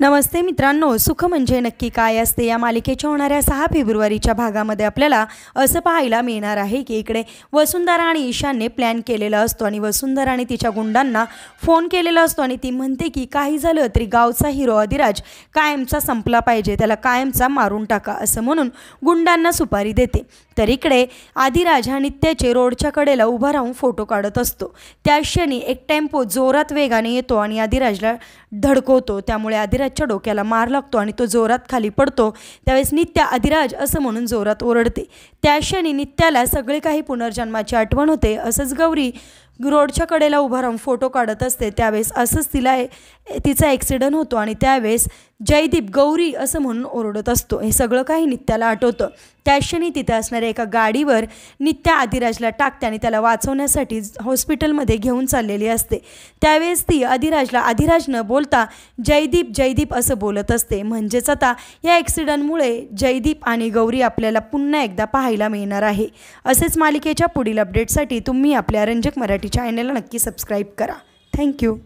नमस्ते मित्रांनो, सुख म्हणजे नक्की काय असते या मालिकेच्या होणाऱ्या 6 फेब्रुवारीच्या भागामध्ये आपल्याला असं पाहायला मिळणार आहे की इकडे वसुंधरा आणि ईशानने प्लॅन केलेला असतो आणि वसुंधरा आणि तिच्या गुंडांना फोन केलेला असतो आणि ती म्हणते की काही झालं तरी गावचा हिरो अधिराज कायमचा संपला पाहिजे, त्याला कायमचा मारून टाका असं म्हणून गुंडांना सुपारी देते। तर इकडे अधिराज हा नित्याचे रोडच्या कडेला उभा राहून फोटो काढत असतो। त्या क्षणी एक टेम्पो जोरात वेगाने येतो आणि अधिराजला धडकवतो, त्यामुळे अधिराजच्या डोक्याला मार लागतो आणि तो जोरात खाली पडतो। त्यावेळेस नित्या अधिराज असं म्हणून जोरात ओरडते। त्या क्षणी नित्याला सगळे काही पुनर्जन्माची आठवण होते। असंच गौरी रोडच्या कडेला उभा राहून फोटो काढत असते, त्यावेळेस असंच तिचा ॲक्सिडेंट होतो आणि त्यावेळेस जयदीप गौरी असं म्हणून ओरडत असतो। हे सगळं काही नित्याला आठवतं। त्या क्षणी तिथे असणाऱ्या एका गाडीवर नित्या अधिराजला टाकते आणि त्याला वाचवण्यासाठी हॉस्पिटलमध्ये घेऊन चाललेली असते। त्यावेळेस ती अधिराजला अधिराज न बोलता जयदीप जयदीप असं बोलत असते। म्हणजेच आता या ॲक्सिडेंटमुळे जयदीप आणि गौरी आपल्याला पुन्हा एकदा पाहायला मिळणार आहे। असेच मालिकेच्या पुढील अपडेटसाठी तुम्ही आपल्या रंजक मराठी चॅनलला नक्की सबस्क्राईब करा। थँक्यू।